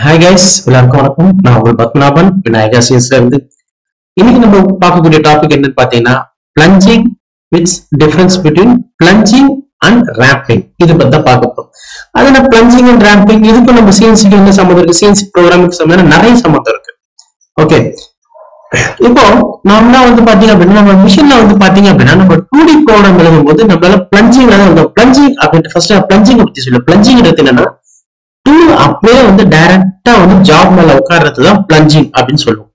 Hi guys, எல்லாருக்கும் வணக்கம். நான் உங்கள் பத்மநாபன் விநாயகா சிஎஸ்ல இருந்து. இன்னைக்கு நம்ம பார்க்கக்கூடிய டாபிக் என்னன்னு பாத்தீங்கன்னா பிளஞ்சிங் with difference between பிளஞ்சிங் and ramping. இது பத்தி தான் பார்க்க போறோம். அதுல பிளஞ்சிங் அண்ட் ரேம்பிங் இதுக்கு நம்ம சிஎன்சிக்கு என்ன சம்மந்தம் இருக்கு, சிஎன்சி ப்ரோக்ராமுக்கு சம்மந்தம் நிறைய சம்மந்தம் இருக்கு. ஓகே, இப்போ நாம பாத்தீங்க அப்படின்னா நம்ம மிஷின்ல பாத்தீங்க அப்படின்னா நம்ம 2D ப்ரோக்ராம் எழுதும் போது நம்மளால பிளஞ்சிங் பிளஞ்சிங் அப்படின்ட்டு ஃபர்ஸ்ட் பிளஞ்சிங் பத்தி சொல்ல. பிளஞ்சிங் என்னன்னா டூல் அப்படியே டைரக்டா ஜாப் மேல உட்கார்றதுதான் பிளஞ்சிங் அப்படின்னு சொல்லுவோம்.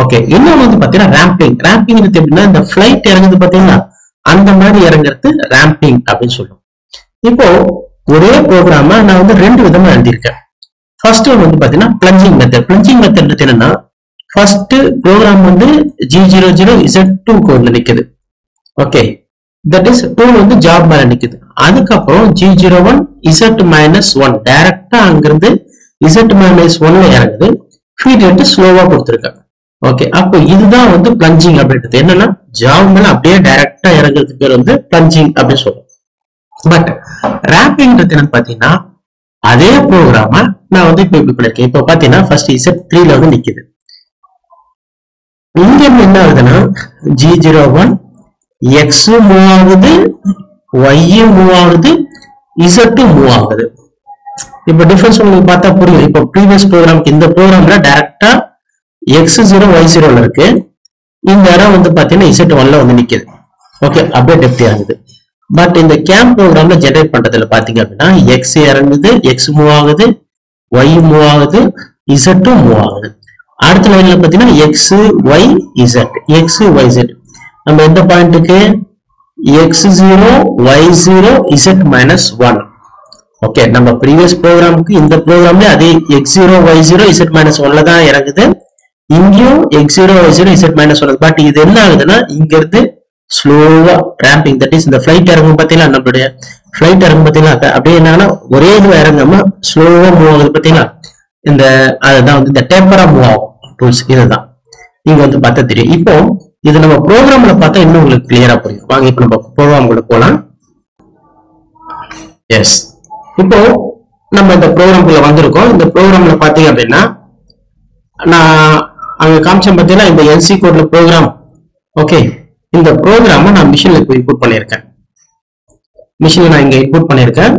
ஓகே, இன்னும் பாத்தீங்கன்னா ரேம்பிங். ரேம்பிங் எப்படின்னா இந்த பிளைட் இறங்குது பாத்தீங்கன்னா அந்த மாதிரி இறங்குறது ரேம்பிங் அப்படின்னு சொல்லுவோம். இப்போ ஒரே ப்ரோக்ராம நான் ரெண்டு விதமா எழுதியிருக்கேன். ஃபர்ஸ்ட் பாத்தீங்கன்னா பிளஞ்சிங் மெத்தட். பிளஞ்சிங் மெத்தட் என்னன்னா ஃபர்ஸ்ட் ப்ரோக்ராம் G00Z2 நிக்குது. Okay, that is tool job மேல நிக்குது. அதுக்கப்புறம் G01 Z-1 டைரக்டா அங்கிருந்து Z-1ல இறங்குது. ஃபீட் ரேட் ஸ்லோவா கொடுத்துருக்காங்க. ஓகே, அப்போ இதுதான் பிளஞ்சிங் அப்படின்றது. என்னன்னா ஜாப் மேல அப்படியே டைரக்டா இறங்குறதுக்கு பேர் பிளஞ்சிங் அப்படின்னு சொல்றோம். பட் ரேம்பிங்ன்றது என்னன்னு பாத்தீங்கன்னா அதே ப்ரோக்ராம நான் இப்ப இப்படி பண்ணிருக்கேன். இப்ப பாத்தீங்கன்னா ஃபர்ஸ்ட் Z3ல நிக்குது. இங்க என்ன ஆகுதுன்னா G01 X மூவ் ஆகுது, Y மூவ் ஆகுது, Z மூவ் ஆகுது. இப்ப டிஃபரன்ஸ் உங்களுக்கு பார்த்தா புரியும். இப்ப ப்ரீவியஸ் ப்ரோக்ராம்க்கு இந்த ப்ரோக்ராம்ல டைரக்டா X0 Y0 இருக்கு. இந்த இடம் பாத்தீங்கன்னா Z1ல நிக்குது. ஓகே, அப்படியே டெப்த் ஆகுது. பட் இந்த கேம் ப்ரோக்ராம்ல ஜெனரேட் பண்றதுல பாத்தீங்க அப்படின்னா X இறங்குது, X மூவ் ஆகுது, Y மூவ் ஆகுது, Z மூவ் ஆகுது. அடுத்த லைன்ல பாத்தீங்கன்னா X Y Z X Y Z. நம்ம எந்த பாயிண்ட்டுக்கு X0 Y0 Z-1. ஓகே, நம்ம ப்ரீவியஸ் ப்ரோக்ராமுக்கு இந்த ப்ரோக்ராம்ல அதே X0 Y0 Z-1ல தான் இறங்குது. இங்கேயும் X0 Y0 Z-1. பட் இது என்ன ஆகுதுன்னா இங்க இருந்து ஸ்லோவா ரேம்பிங், தட் இஸ் இந்த பிளைட் இறங்கும் பாத்தீங்கன்னா நம்மளுடைய பிளைட் இறங்கும் பாத்தீங்கன்னா அப்படியே என்னன்னா ஒரே இதுவா இறங்காம ஸ்லோவா மூவ் ஆகுது பாத்தீங்கன்னா இந்த அதுதான் இந்த டேப்பரா மூவ் ஆகும் டூல்ஸ். இதுதான் நீங்க பார்த்தா தெரியும். இப்போ இது நம்ம ப்ரோக்ராம்ல பார்த்தா இன்னும் உங்களுக்கு கிளியரா புரியும். வாங்க இப்ப நம்ம ப்ரோக்ராம்குள்ள போலாம். எஸ், இப்போ நம்ம இந்த ப்ரோக்ராம்குள்ள வந்திருக்கோம். இந்த ப்ரோக்ராம்ல பாத்தீங்க அப்படின்னா நான் அங்க காமிச்சேன் பாத்தீங்கன்னா இந்த எல்சி கோட்ல ப்ரோக்ராம். ஓகே, இந்த ப்ரோக்ராம நான் மிஷின்ல இன்புட் பண்ணிருக்கேன். மிஷின்ல நான் இங்க இன்புட் பண்ணிருக்கேன்.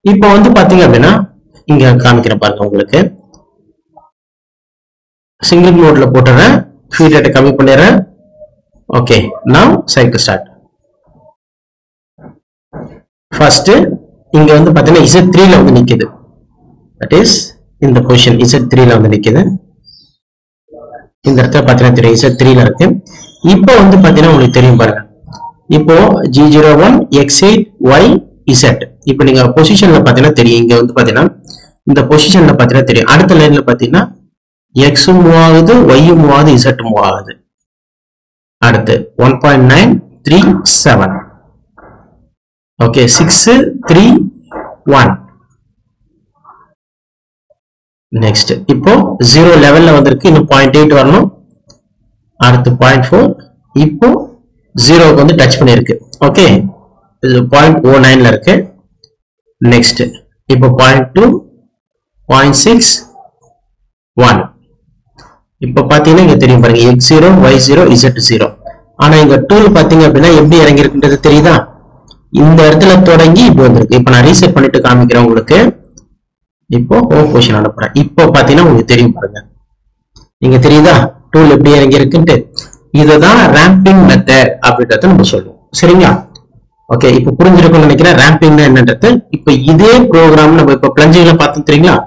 இப்போ பாத்தீங்க அப்படின்னா இங்க காமிக்கிறேன் பாருங்க. உங்களுக்கு சிங்கிள் மோட்ல போட்டுறேன், ஃபீட் ரேட்டை கம்மி பண்ணிடுறேன். Okay, now cycle start. First இங்க பாத்தீங்கன்னா Z3ல நிக்குது. தட் இஸ் இந்த பொசிஷன் Z3ல நிக்குது. இந்த இடத்துல பாத்தீங்கன்னா தெரியும் Z3ல இருக்கு. இப்போ பாத்தீங்கன்னா உங்களுக்கு தெரியும் பாருங்க. இப்போ G01 X8 Y Z. இப்போ நீங்க பொசிஷன்ல பாத்தீங்கன்னா தெரியும். இங்க பாத்தீங்கன்னா இந்த பொசிஷன்ல பாத்தீங்கன்னா தெரியும். அடுத்த லைன்ல பாத்தீங்கன்னா X மூவ் ஆகுது, Y மூவ் ஆகுது, Z மூவ் ஆகுது. அடுத்து 1.937. ஓகே, 631. நெக்ஸ்ட் இப்போ 0 லெவல்ல வந்திருக்கு. இன்னும் 0.8 வரணும். அடுத்து 0.4. இப்போ 0க்கு டச் பண்ணிருக்கு. ஓகே, இது 0.09ல இருக்கு. நெக்ஸ்ட் இப்போ 0.2 0.6 இப்ப பாத்தீங்கன்னா இங்க தெரியும் பாருங்க X0 Y0 Z0. ஆனா இங்க டூல் பாத்தீங்க அப்படின்னா எப்படி இறங்கி இருக்குன்றது தெரியுதா? இந்த இடத்துல தொடங்கி இப்போ வந்திருக்கு. இப்ப நான் ரீசெட் பண்ணிட்டு காமிக்கிறேன் உங்களுக்கு. இப்போ ஹோம் பொசிஷன் அனுப்புறேன். இப்போ பாத்தீங்கன்னா உங்களுக்கு தெரியும் பாருங்க. நீங்க தெரியுதா டூல் எப்படி இறங்கி இருக்குன்ட்டு? இதுதான் ரேம்பிங் மெத்தட் அப்படின்றத நம்ம சொல்லுவோம். சரிங்களா? ஓகே, இப்போ புரிஞ்சிருக்கும்னு நினைக்கிறேன் ரேம்பிங் என்னன்றது. இப்ப இதே ப்ரோக்ராம் நம்ம இப்ப பிளஞ்சிங்ல பார்த்தோம் தெரியுங்களா?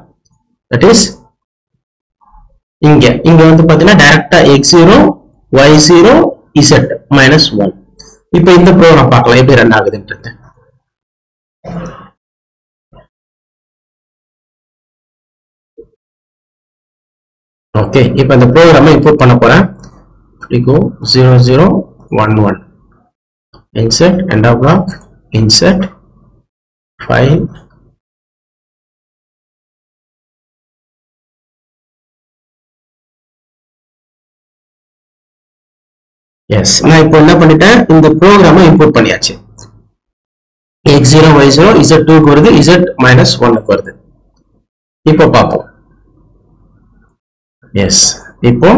தட் இஸ் இங்க பாத்தீங்கன்னா டைரக்டா X0 Y0 Z-1. இப்ப இந்த ப்ரோக்ராம் பார்க்கலாம் எப்படி ரன் ஆகுதுன்றது. ஓகே, இப்ப இந்த ப்ரோக்ராமை இம்போர்ட் பண்ண போறேன். 0011 insert end of block insert file. Yes, நான் இப்போ என்ன பண்ணிட்டேன், இந்த ப்ரோக்ராமை இம்போர்ட் பண்ணியாச்சு. X0 Y0 Z2 வருது, Z-1 வருது. இப்போ பார்ப்போம். எஸ். இப்போ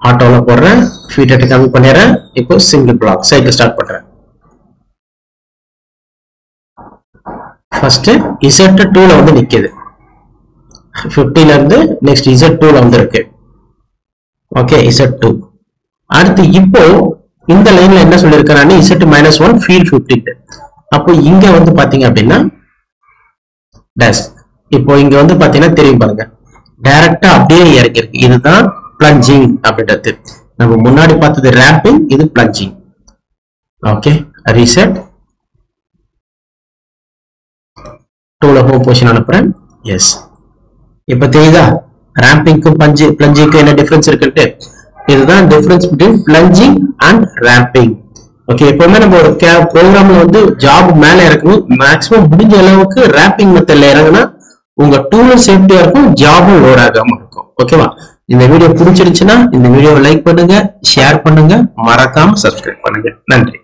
ஆட்டோல போடுறேன், ஃபீட் ரேட் கம்மி பண்ணிடுறேன். இப்போ சிங்கிள் பிளாக் சைக்கிள் ஸ்டார்ட் பண்றேன். ஃபர்ஸ்ட் Z2 ல வந்து நிக்குது, 50 ல இருந்து நெக்ஸ்ட் Z2 ல வந்து இருக்கு. Okay, Z2. அடுத்து இப்போ இந்த லைன்ல என்ன சொல்லிருக்கானே Z-1 ஃபீட் 50. அப்போ இங்க வந்து பாத்தீங்க அப்படின்னா டேஷ். இப்போ இங்க வந்து பாத்தீங்கன்னா தெரியும் பாருங்க, டைரக்டா அப்படியே இறக்கி இருக்கு. இதுதான் பிளஞ்சிங் அப்படின்றது. நம்ம முன்னாடி பார்த்தது ரேம்பிங், இது பிளஞ்சிங். Okay, reset. டூல ஹோம் பொசிஷன் அனுப்புறேன். எஸ். இப்ப தெரியுதா ரேம்பிங்க்கும் பிளஞ்சிங்க்கும் என்ன டிஃபரன்ஸ் இருக்குன்ட்டு? இதுதான் difference between பிளஞ்சிங் and ramping. Okay, எப்பவுமே நம்ம ஒரு ப்ரோக்ராம்ல வந்து ஜாப் மேல இறக்கணும், மேக்ஸிமம் முடிஞ்ச அளவுக்கு ரேம்பிங் மெத்தட்ல இறங்கினா உங்க டூலும் சேஃப்டியா இருக்கும், ஜாபும் லோட் ஆகாம இருக்கும். ஓகேவா? இந்த வீடியோ பிடிச்சிருச்சுன்னா இந்த வீடியோவை லைக் பண்ணுங்க, ஷேர் பண்ணுங்க, மறக்காம சப்ஸ்கிரைப் பண்ணுங்க. நன்றி.